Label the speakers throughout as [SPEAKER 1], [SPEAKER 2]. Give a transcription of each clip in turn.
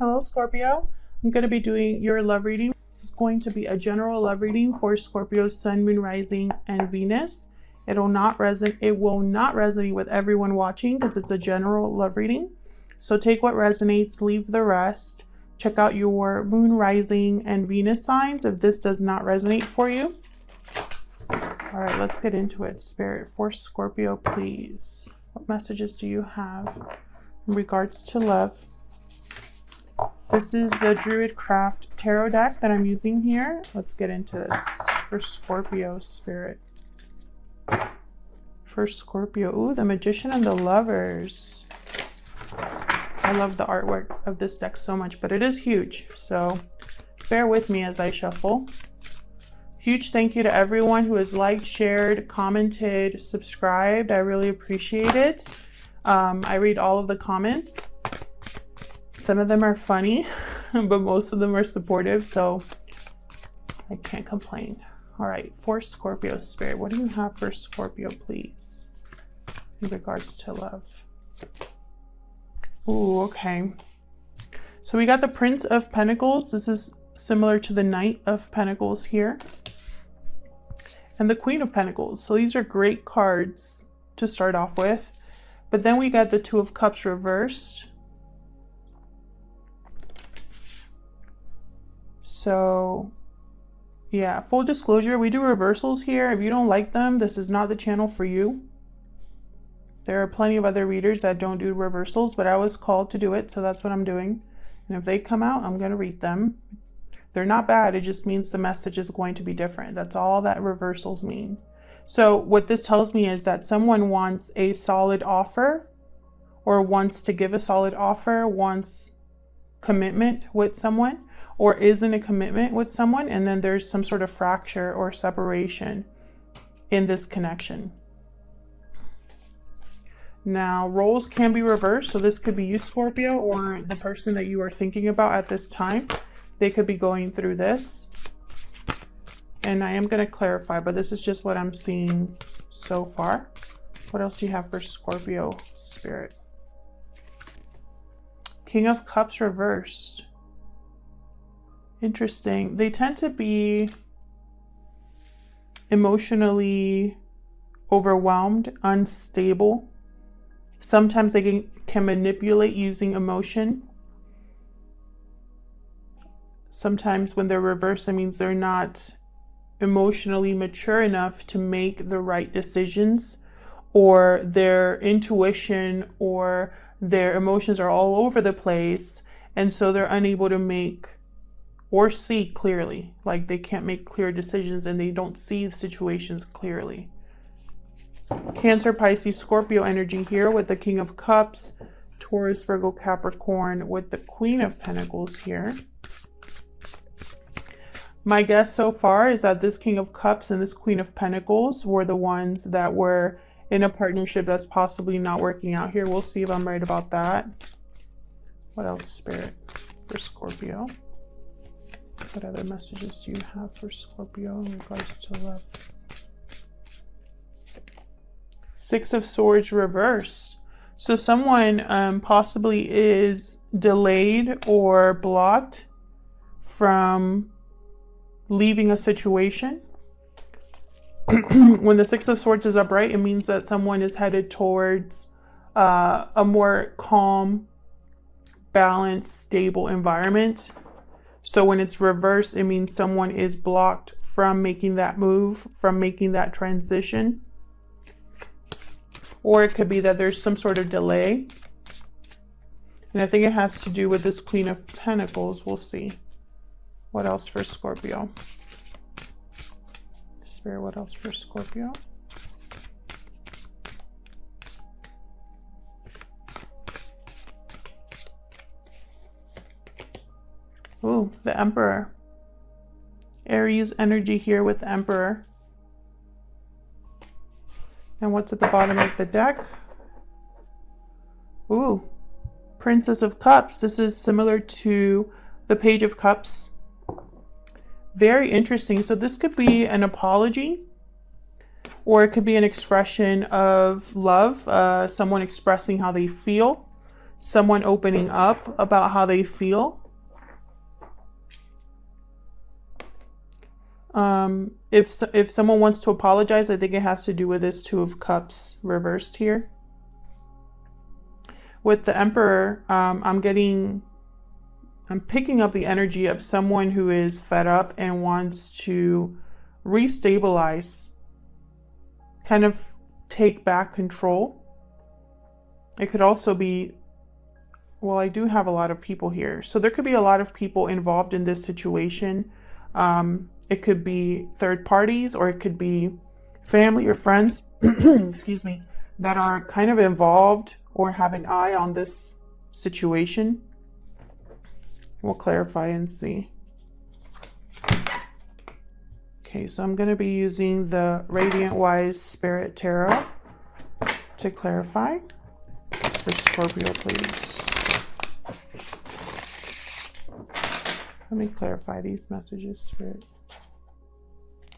[SPEAKER 1] Hello, Scorpio. I'm going to be doing your love reading. This is going to be a general love reading for Scorpio's Sun, Moon, Rising, and Venus. It will not resonate with everyone watching because it's a general love reading. So take what resonates, leave the rest. Check out your Moon, Rising, and Venus signs if this does not resonate for you. All right, let's get into it. Spirit, for Scorpio, please. What messages do you have in regards to love? This is the Druidcraft Tarot deck that I'm using here. Let's get into this for Scorpio, Spirit. For Scorpio, ooh, the Magician and the Lovers. I love the artwork of this deck so much, but it is huge, so bear with me as I shuffle. Huge thank you to everyone who has liked, shared, commented, subscribed. I really appreciate it. I read all of the comments. Some of them are funny, but most of them are supportive, so I can't complain. All right, for Scorpio, Spirit, what do you have for Scorpio, please, in regards to love? Ooh, okay. So we got the Prince of Pentacles. This is similar to the Knight of Pentacles here. And the Queen of Pentacles. So these are great cards to start off with. But then we got the Two of Cups reversed. So yeah, full disclosure, we do reversals here. If you don't like them, this is not the channel for you. There are plenty of other readers that don't do reversals, but I was called to do it, so that's what I'm doing. And if they come out, I'm going to read them. They're not bad, it just means the message is going to be different. That's all that reversals mean. So what this tells me is that someone wants a solid offer, or wants to give a solid offer, wants commitment with someone, or is in a commitment with someone, and then there's some sort of fracture or separation in this connection. Now, roles can be reversed, so this could be you, Scorpio, or the person that you are thinking about at this time. They could be going through this. And I am going to clarify, but this is just what I'm seeing so far. What else do you have for Scorpio, Spirit? King of Cups reversed. Interesting. They tend to be emotionally overwhelmed, unstable. Sometimes they can manipulate using emotion. Sometimes when they're reversed, it means they're not emotionally mature enough to make the right decisions, or their intuition or their emotions are all over the place, and so they're unable to make or see clearly. Like they can't make clear decisions and they don't see the situations clearly. Cancer, Pisces, Scorpio energy here with the King of Cups, Taurus, Virgo, Capricorn with the Queen of Pentacles here. My guess so far is that this King of Cups and this Queen of Pentacles were the ones that were in a partnership that's possibly not working out here. We'll see if I'm right about that. What else, Spirit, for Scorpio? What other messages do you have for Scorpio in regards to love? Six of Swords reverse. So someone possibly is delayed or blocked from leaving a situation. When the Six of Swords is upright, it means that someone is headed towards a more calm, balanced, stable environment. So when it's reversed, it means someone is blocked from making that move, from making that transition. Or it could be that there's some sort of delay. And I think it has to do with this Queen of Pentacles. We'll see. What else for Scorpio? Spirit, what else for Scorpio? Ooh, the Emperor. Aries energy here with the Emperor. And what's at the bottom of the deck? Ooh, Princess of Cups. This is similar to the Page of Cups. Very interesting. So this could be an apology, or it could be an expression of love, someone expressing how they feel. someone opening up about how they feel. If someone wants to apologize, I think it has to do with this Two of Cups reversed here. With the Emperor, I'm picking up the energy of someone who is fed up and wants to restabilize, kind of take back control. It could also be, well, I do have a lot of people here. So there could be a lot of people involved in this situation. It could be third parties, or it could be family or friends, excuse me, that are kind of involved or have an eye on this situation. We'll clarify and see. Okay, so I'm going to be using the Radiant Wise Spirit Tarot to clarify for Scorpio, please. Let me clarify these messages, Spirit,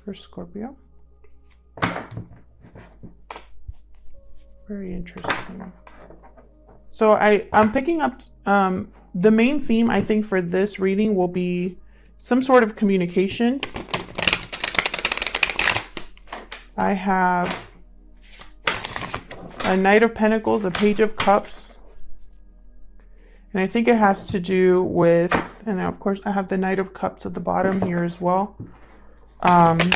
[SPEAKER 1] for Scorpio. Very interesting. So I'm picking up the main theme, I think, for this reading will be some sort of communication. I have a Knight of Pentacles, a Page of Cups, and I think it has to do with, and of course I have the Knight of Cups at the bottom here as well. And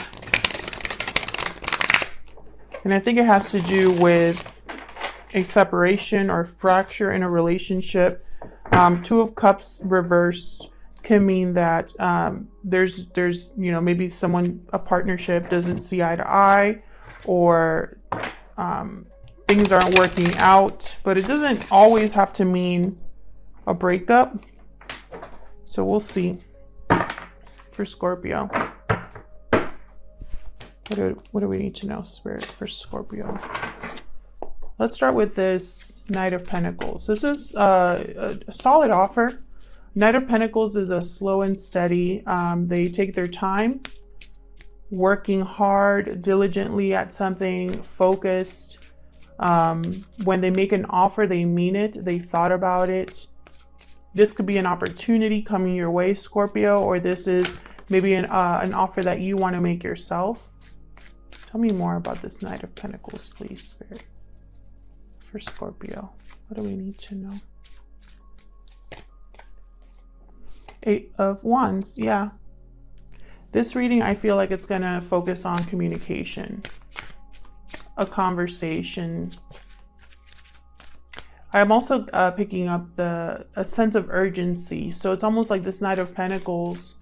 [SPEAKER 1] I think it has to do with a separation or fracture in a relationship. Two of Cups reversed can mean that there's you know, maybe someone, a partnership doesn't see eye to eye, or things aren't working out, but it doesn't always have to mean a breakup. So we'll see for Scorpio. What do we need to know, Spirit, for Scorpio? Let's start with this Knight of Pentacles. This is a solid offer. Knight of Pentacles is a slow and steady. They take their time, working hard, diligently at something, focused. When they make an offer, they mean it. They thought about it. This could be an opportunity coming your way, Scorpio, or this is maybe an offer that you want to make yourself. Tell me more about this Knight of Pentacles, please, Spirit, for Scorpio. What do we need to know? Eight of Wands, yeah. This reading, I feel like it's going to focus on communication, a conversation. I'm also picking up a sense of urgency. So it's almost like this Knight of Pentacles,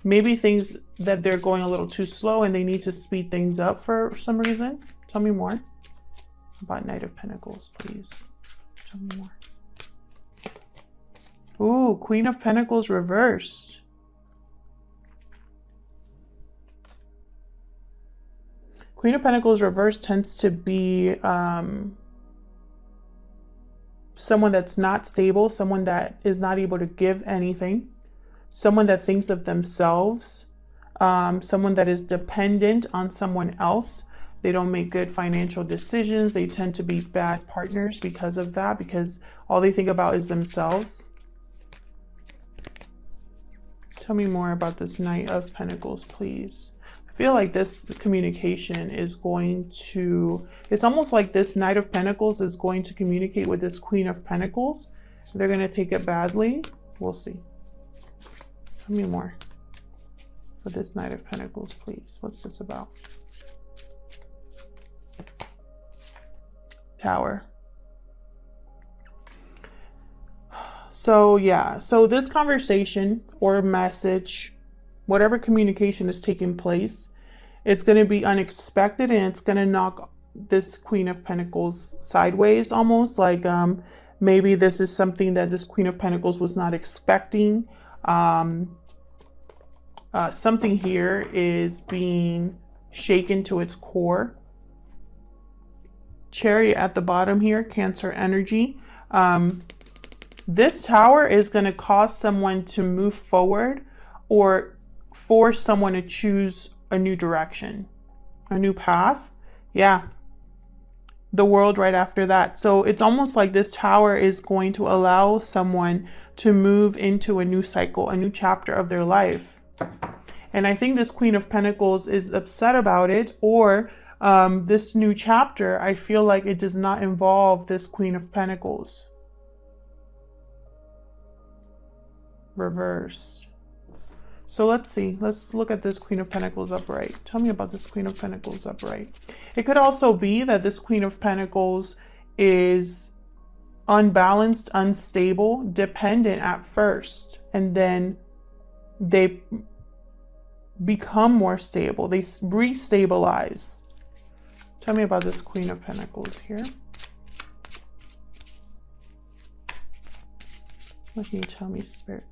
[SPEAKER 1] maybe things that they're going a little too slow and they need to speed things up for some reason. Tell me more about Knight of Pentacles, please. Tell me more. Ooh, Queen of Pentacles reversed. Queen of Pentacles reversed tends to be someone that's not stable, someone that is not able to give anything, someone that thinks of themselves, someone that is dependent on someone else. They don't make good financial decisions. They tend to be bad partners because of that, because all they think about is themselves. Tell me more about this Knight of Pentacles, please. I feel like this communication is going to, it's almost like this Knight of Pentacles is going to communicate with this Queen of Pentacles. They're going to take it badly. We'll see. Tell me more for this Knight of Pentacles, please. What's this about? Tower. So yeah, so this conversation or message, whatever communication is taking place, it's going to be unexpected, and it's going to knock this Queen of Pentacles sideways, almost like maybe this is something that this Queen of Pentacles was not expecting. Something here is being shaken to its core. Chariot at the bottom here, Cancer energy. This Tower is going to cause someone to move forward or force someone to choose a new direction, a new path. Yeah. the World right after that. So it's almost like this Tower is going to allow someone to move into a new cycle, a new chapter of their life. And I think this Queen of Pentacles is upset about it, or this new chapter, I feel like it does not involve this Queen of Pentacles. Reversed. So let's see. Let's look at this Queen of Pentacles upright. Tell me about this Queen of Pentacles upright. It could also be that this Queen of Pentacles is unbalanced, unstable, dependent at first, and then they become more stable. They restabilize. Tell me about this Queen of Pentacles here. What can you tell me, Spirit,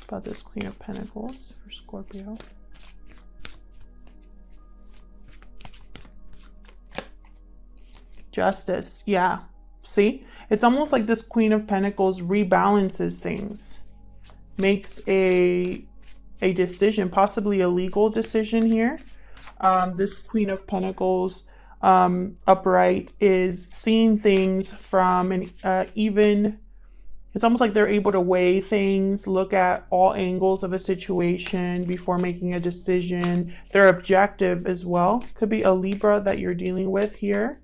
[SPEAKER 1] about this Queen of Pentacles for Scorpio? Justice. Yeah. See? It's almost like this Queen of Pentacles rebalances things. Makes a decision, possibly a legal decision here. This Queen of Pentacles upright is seeing things from an even... It's almost like they're able to weigh things, look at all angles of a situation before making a decision. They're objective as well. Could be a Libra that you're dealing with here,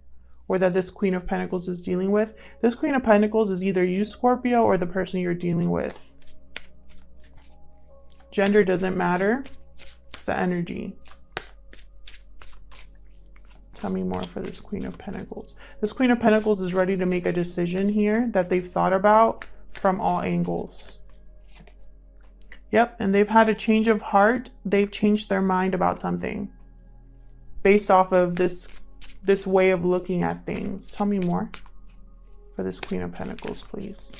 [SPEAKER 1] or that this Queen of Pentacles is dealing with. This Queen of Pentacles is either you, Scorpio, or the person you're dealing with. Gender doesn't matter. It's the energy. Tell me more for this Queen of Pentacles. This Queen of Pentacles is ready to make a decision here that they've thought about from all angles. Yep, and they've had a change of heart. They've changed their mind about something based off of this way of looking at things. Tell me more for this Queen of Pentacles, please.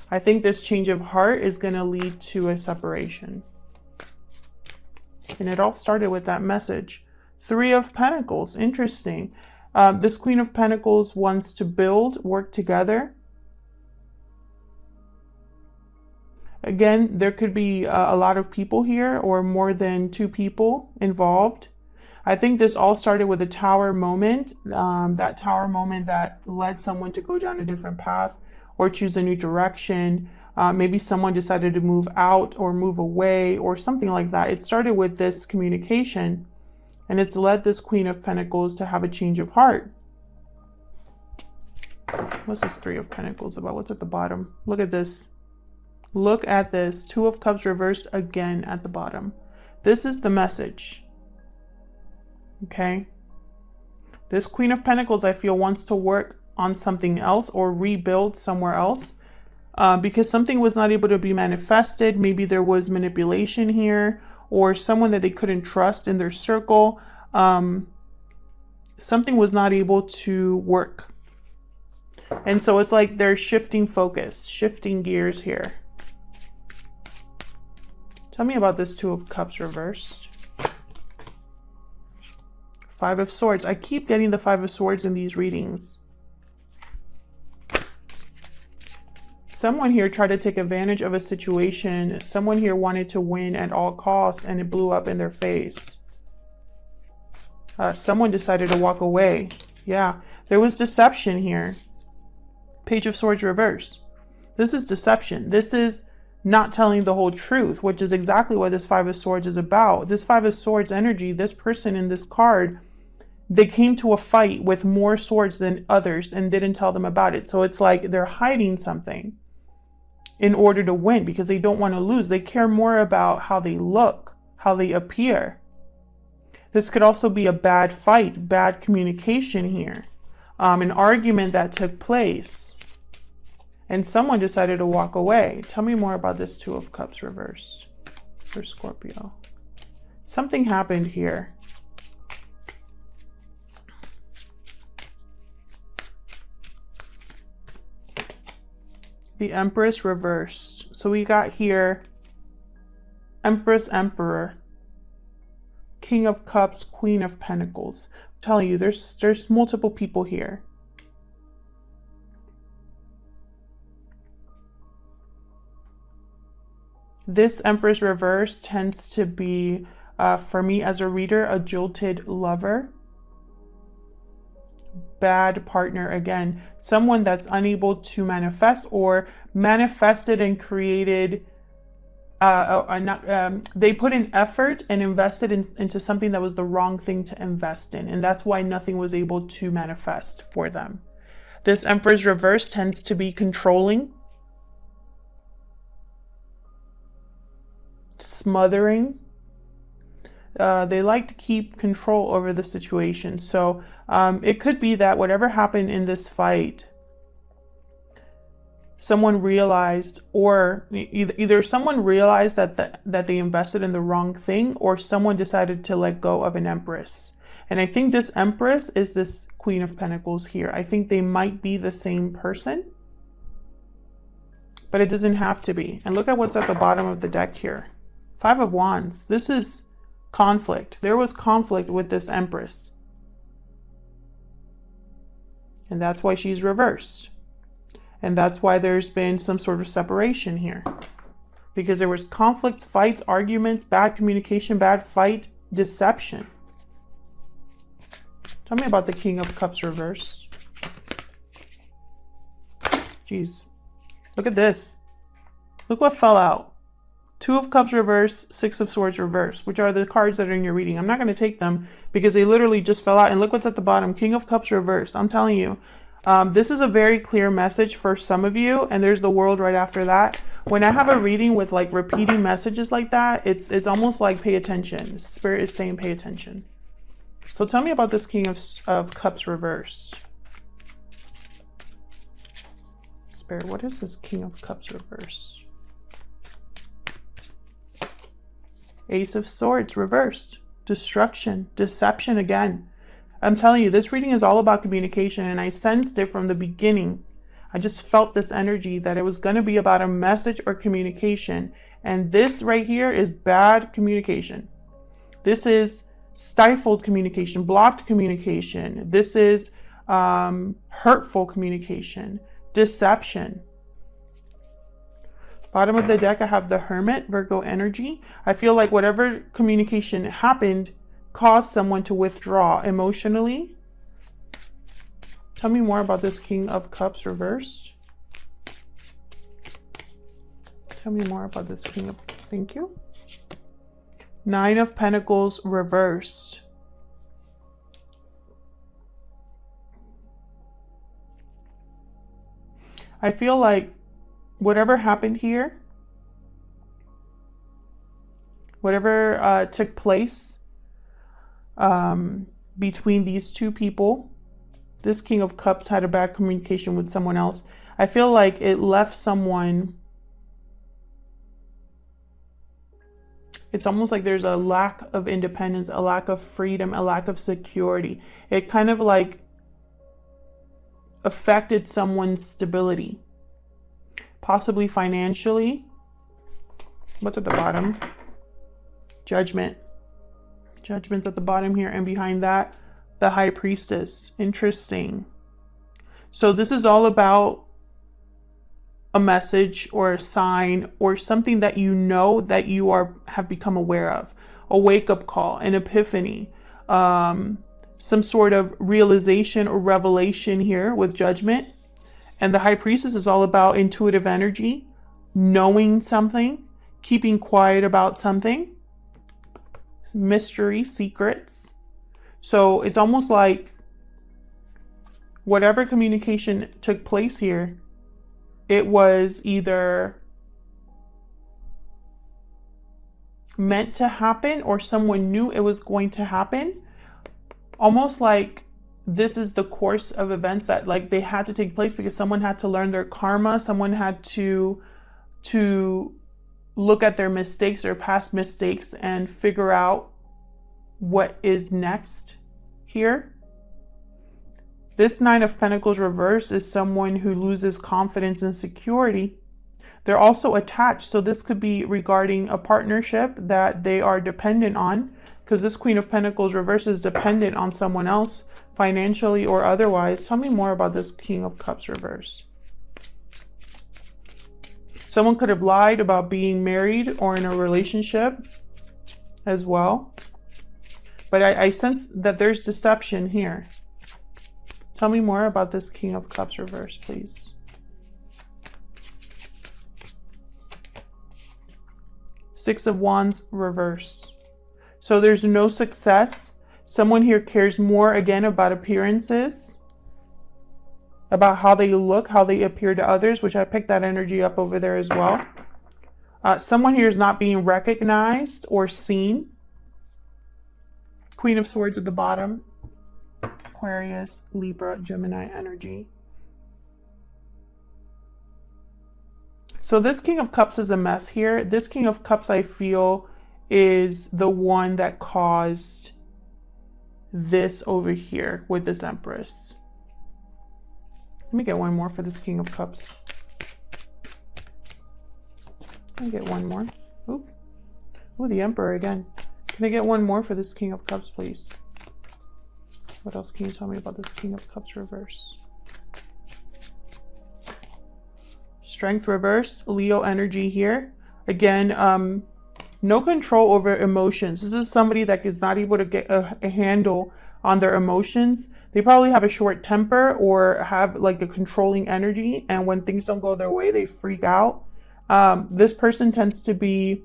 [SPEAKER 1] I think this change of heart is going to lead to a separation. And it all started with that message. Three of Pentacles. Interesting. This Queen of Pentacles wants to build, work together. Again, there could be a lot of people here, or more than two people involved. I think this all started with a Tower moment. That Tower moment that led someone to go down a different path or choose a new direction. Maybe someone decided to move out or move away or something like that. It started with this communication, and it's led this Queen of Pentacles to have a change of heart. What's this Three of Pentacles about? What's at the bottom? Look at this. Look at this. Two of Cups reversed again at the bottom. This is the message. Okay? This Queen of Pentacles, I feel, wants to work on something else or rebuild somewhere else. Because something was not able to be manifested. Maybe there was manipulation here, or someone that they couldn't trust in their circle. Something was not able to work. And so it's like they're shifting focus, shifting gears here. Tell me about this Two of Cups reversed. Five of Swords. I keep getting the Five of Swords in these readings. Someone here tried to take advantage of a situation. Someone here wanted to win at all costs, and it blew up in their face. Someone decided to walk away. Yeah, there was deception here. Page of Swords reverse. This is deception. This is not telling the whole truth, which is exactly what this Five of Swords is about. This Five of Swords energy, this person in this card, they came to a fight with more swords than others and didn't tell them about it. So it's like they're hiding something in order to win, because they don't want to lose. They care more about how they look, how they appear. This could also be a bad fight, bad communication here, an argument that took place, and someone decided to walk away. Tell me more about this Two of Cups reversed for Scorpio. Something happened here. The Empress reversed. So we got here Empress, Emperor, King of Cups, Queen of Pentacles. I'm telling you, there's multiple people here. This Empress reverse tends to be For me as a reader, a jilted lover. Bad partner again. Someone that's unable to manifest or manifested and created. They put in effort and invested into something that was the wrong thing to invest in. And that's why nothing was able to manifest for them. This Emperor's reverse tends to be controlling, smothering. They like to keep control over the situation. So it could be that whatever happened in this fight, someone realized, or either someone realized that they invested in the wrong thing, or someone decided to let go of an Empress. And I think this Empress is this Queen of Pentacles here. I think they might be the same person, but it doesn't have to be. And look at what's at the bottom of the deck here. 5 of Wands. This is conflict. There was conflict with this Empress. And that's why she's reversed. And that's why there's been some sort of separation here. Because there was conflicts, fights, arguments, bad communication, bad fight, deception. Tell me about the King of Cups reversed. Jeez. Look at this. Look what fell out. 2 of Cups reversed, 6 of Swords reversed, which are the cards that are in your reading. I'm not going to take them because they literally just fell out. And look what's at the bottom. King of Cups reversed. I'm telling you. This is a very clear message for some of you. And there's the World right after that. When I have a reading with like repeating messages like that, it's almost like pay attention. Spirit is saying pay attention. So tell me about this King of Cups reversed. Spirit, what is this King of Cups reversed? Ace of Swords reversed. Destruction, deception again. I'm telling you, this reading is all about communication, and I sensed it from the beginning. I just felt this energy that it was going to be about a message or communication. And this right here is bad communication. This is stifled communication, blocked communication. This is hurtful communication, deception. Bottom of the deck, I have the Hermit, Virgo energy. I feel like whatever communication happened caused someone to withdraw emotionally. Tell me more about this King of Cups reversed. Tell me more about this King of... Thank you. 9 of Pentacles reversed. I feel like whatever happened here, whatever took place between these two people, this King of Cups had a bad communication with someone else. I feel like it left someone... It's almost like there's a lack of independence, a lack of freedom, a lack of security. It kind of like affected someone's stability, possibly financially. What's at the bottom? Judgment. Judgment's at the bottom here, and behind that, the High Priestess. Interesting. So this is all about a message or a sign or something that you know that you have become aware of. A wake-up call, an epiphany, some sort of realization or revelation here with Judgment. And the High Priestess is all about intuitive energy, knowing something, keeping quiet about something, mystery, secrets. So it's almost like whatever communication took place here, it was either meant to happen or someone knew it was going to happen. Almost like this is the course of events that like they had to take place because someone had to learn their karma. Someone had to look at their mistakes or past mistakes and figure out what is next here. This 9 of Pentacles reverse is someone who loses confidence and security. They're also attached. So this could be regarding a partnership that they are dependent on, because this Queen of Pentacles reverse is dependent on someone else financially or otherwise. Tell me more about this King of Cups reverse. Someone could have lied about being married or in a relationship. as well. But I sense that there's deception here. Tell me more about this King of Cups reverse, please. Six of Wands reverse. So there's no success. Someone here cares more, again, about appearances, about how they look, how they appear to others, which I picked that energy up over there as well. Someone here is not being recognized or seen. Queen of Swords at the bottom. Aquarius, Libra, Gemini energy. So this King of Cups is a mess here. This King of Cups, I feel, is the one that caused this over here with this Empress. Let me get one more for this King of Cups. Can I get one more? Ooh. Ooh, the Emperor again. Can I get one more for this King of Cups, please? What else can you tell me about this King of Cups reverse? Strength reverse, Leo energy here. Again, no control over emotions. This is somebody that is not able to get a handle on their emotions. They probably have a short temper or have like a controlling energy. And when things don't go their way, they freak out. This person tends to be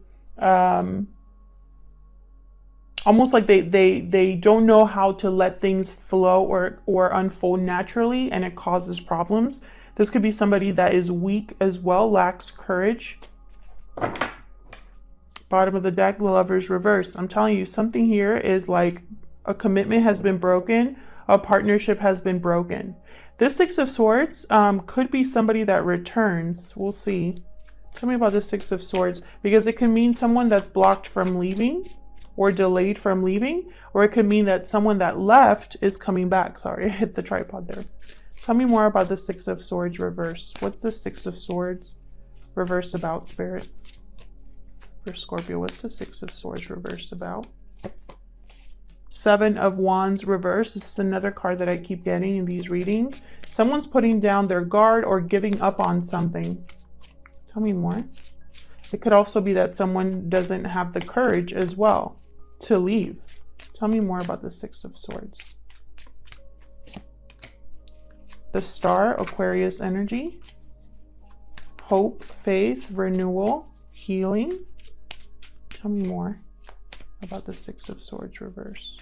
[SPEAKER 1] almost like they don't know how to let things flow or unfold naturally, and it causes problems. This could be somebody that is weak as well, lacks courage. Bottom of the deck, the Lover's reverse. I'm telling you, something here is like a commitment has been broken, a partnership has been broken. This Six of Swords could be somebody that returns. We'll see. Tell me about the Six of Swords, because it can mean someone that's blocked from leaving or delayed from leaving, or it could mean that someone that left is coming back. Sorry, I hit the tripod there. Tell me more about the Six of Swords reverse. What's the Six of Swords reverse about, Spirit? For Scorpio, what's the Six of Swords reverse about? Seven of Wands reverse. This is another card that I keep getting in these readings. Someone's putting down their guard or giving up on something. Tell me more. It could also be that someone doesn't have the courage as well to leave. Tell me more about the Six of Swords. The Star, Aquarius energy. Hope, faith, renewal, healing. Tell me more about the Six of Swords reverse.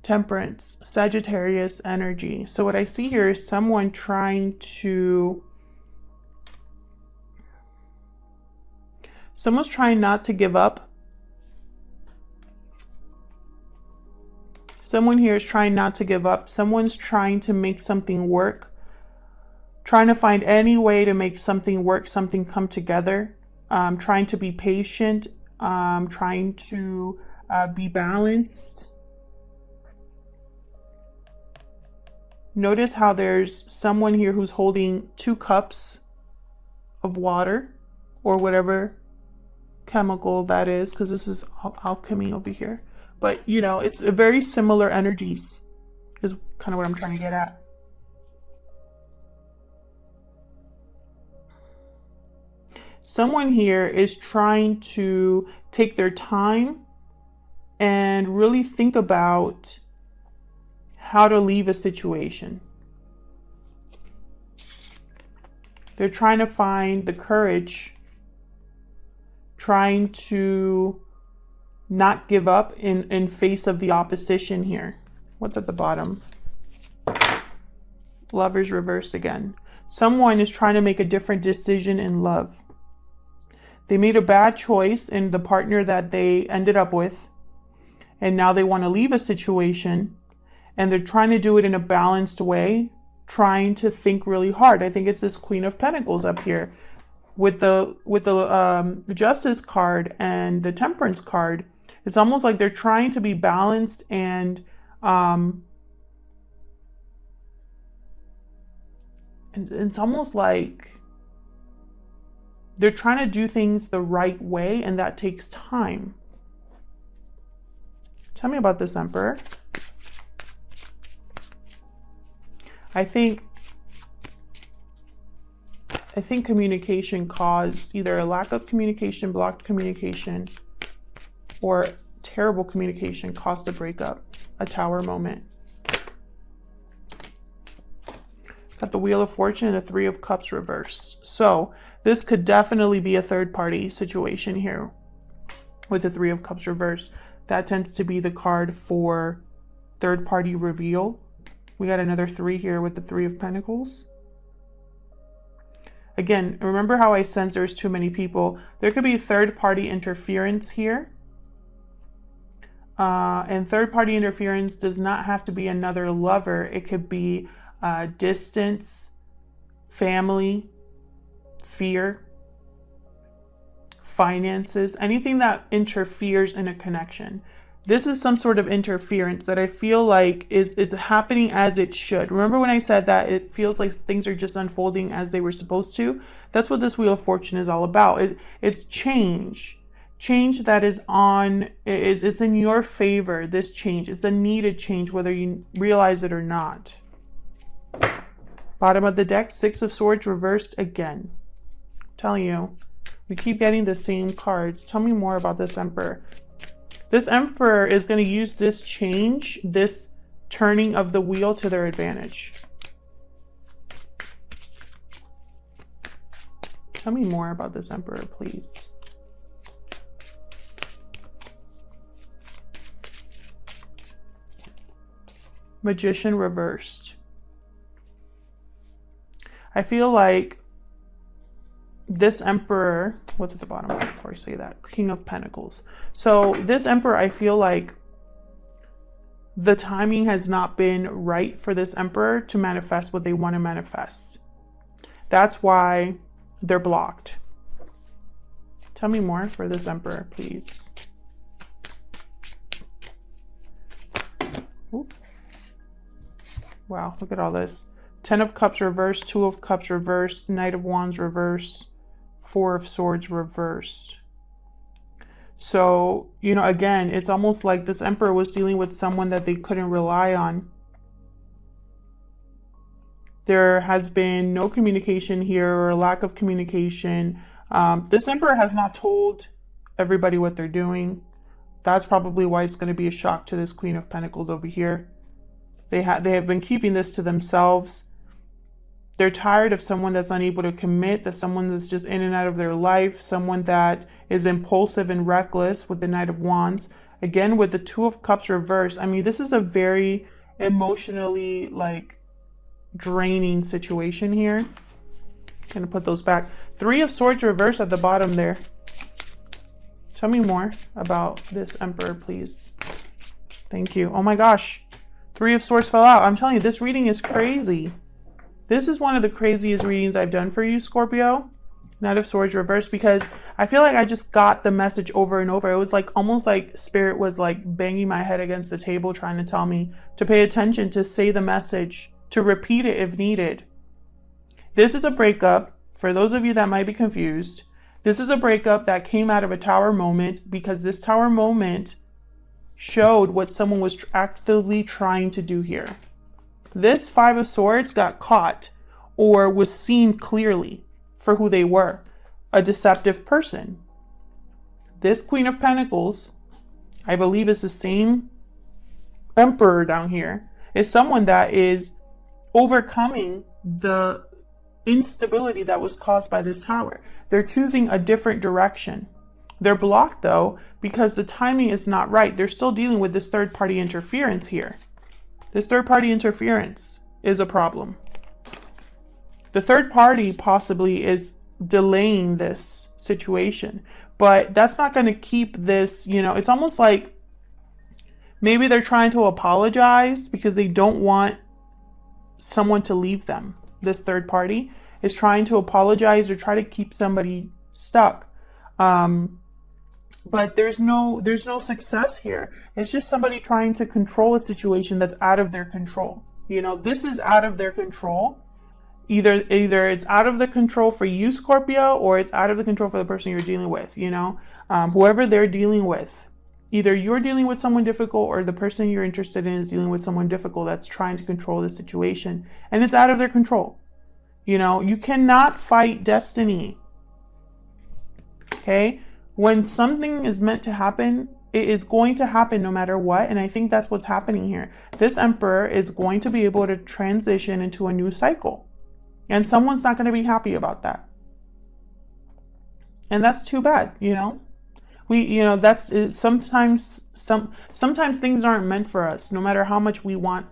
[SPEAKER 1] Temperance, Sagittarius energy. So what I see here is someone trying to... Someone's trying not to give up. Someone here is trying not to give up. Someone's trying to make something work. Trying to find any way to make something work, something come together. Trying to be patient. Trying to be balanced. Notice how there's someone here who's holding 2 cups of water or whatever chemical that is, because this is alchemy over here. But, you know, it's a very similar energies is kind of what I'm trying to get at. Someone here is trying to take their time and really think about how to leave a situation. They're trying to find the courage, trying to not give up in face of the opposition here. What's at the bottom? Lovers reversed again. Someone is trying to make a different decision in love. They made a bad choice in the partner that they ended up with, and now they want to leave a situation, and they're trying to do it in a balanced way, trying to think really hard. I think it's this Queen of Pentacles up here with the Justice card and the Temperance card. It's almost like they're trying to be balanced, and it's almost like they're trying to do things the right way, and that takes time. Tell me about this Emperor. I think communication caused either a lack of communication, blocked communication, or terrible communication caused a breakup, a Tower moment. Got the Wheel of Fortune and the Three of Cups reversed. So this could definitely be a third party situation here with the Three of Cups reversed. That tends to be the card for third party reveal. We got another 3 here with the Three of Pentacles. Again, remember how I sense there's too many people. There could be third party interference here. And third party interference does not have to be another lover. It could be distance, family, fear, finances, anything that interferes in a connection. This is some sort of interference that I feel like it's happening as it should. Remember when I said that it feels like things are just unfolding as they were supposed to? That's what this Wheel of Fortune is all about. It's change. Change that is on, it's in your favor, this change. It's a needed change, whether you realize it or not. Bottom of the deck, Six of Swords reversed again. I'm telling you, we keep getting the same cards. Tell me more about this Emperor. This Emperor is going to use this change, this turning of the wheel to their advantage. Tell me more about this Emperor, please. Magician reversed. I feel like this Emperor, what's at the bottom before I say that? King of Pentacles. So this Emperor, I feel like the timing has not been right for this Emperor to manifest what they want to manifest. That's why they're blocked. Tell me more for this Emperor, please. Oop. Wow, look at all this. 10 of Cups reversed, 2 of Cups reversed, Knight of Wands reversed, 4 of Swords reversed. So, you know, again, it's almost like this Emperor was dealing with someone that they couldn't rely on. There has been no communication here, or a lack of communication. This Emperor has not told everybody what they're doing. That's probably why it's going to be a shock to this Queen of Pentacles over here. They have been keeping this to themselves. They're tired of someone that's unable to commit, that someone that's just in and out of their life, someone that is impulsive and reckless with the Knight of Wands. Again, with the 2 of Cups reversed, I mean, this is a very emotionally, like, draining situation here. Gonna put those back. 3 of Swords reversed at the bottom there. Tell me more about this Emperor, please. Thank you. Oh my gosh. 3 of Swords fell out. I'm telling you, this reading is crazy. This is one of the craziest readings I've done for you, Scorpio. Knight of Swords reversed, because I feel like I just got the message over and over. It was like almost like Spirit was like banging my head against the table trying to tell me to pay attention, to say the message, to repeat it if needed. This is a breakup. For those of you that might be confused, this is a breakup that came out of a Tower moment, because this Tower moment showed what someone was actively trying to do here. This 5 of Swords got caught, or was seen clearly for who they were, a deceptive person. This Queen of Pentacles, I believe, is the same Emperor down here, is someone that is overcoming the instability that was caused by this Tower. They're choosing a different direction. They're blocked, though, because the timing is not right. They're still dealing with this third-party interference here. This third-party interference is a problem. The third party possibly is delaying this situation, but that's not going to keep this, you know, it's almost like maybe they're trying to apologize because they don't want someone to leave them. This third party is trying to apologize or try to keep somebody stuck. But there's no success here. It's just somebody trying to control a situation that's out of their control. You know, this is out of their control. Either it's out of the control for you, Scorpio, or it's out of the control for the person you're dealing with, you know. Whoever they're dealing with, Either you're dealing with someone difficult or the person you're interested in is dealing with someone difficult that's trying to control the situation. And it's out of their control. You know, you cannot fight destiny. Okay? When something is meant to happen, it is going to happen no matter what. And I think that's what's happening here. This Emperor is going to be able to transition into a new cycle. And someone's not going to be happy about that. And that's too bad, you know? Sometimes things aren't meant for us. No matter how much we want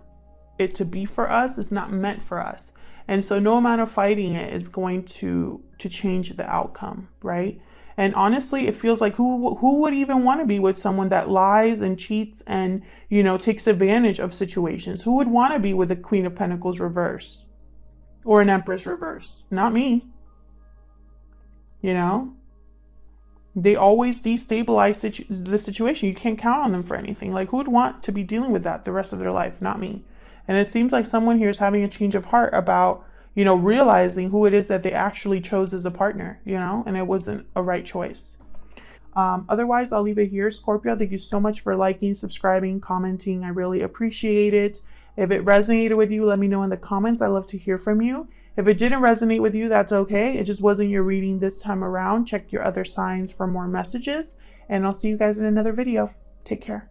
[SPEAKER 1] it to be for us, it's not meant for us. And so no amount of fighting it is going to change the outcome, right? And honestly, it feels like who would even want to be with someone that lies and cheats and, you know, takes advantage of situations? Who would want to be with a Queen of Pentacles reversed or an Empress reversed? Not me. You know? They always destabilize the situation. You can't count on them for anything. Like, who would want to be dealing with that the rest of their life? Not me. And it seems like someone here is having a change of heart about, you know, realizing who it is that they actually chose as a partner, you know, and it wasn't a right choice. Otherwise, I'll leave it here. Scorpio, thank you so much for liking, subscribing, commenting. I really appreciate it. If it resonated with you, let me know in the comments. I love to hear from you. If it didn't resonate with you, that's okay. It just wasn't your reading this time around. Check your other signs for more messages, and I'll see you guys in another video. Take care.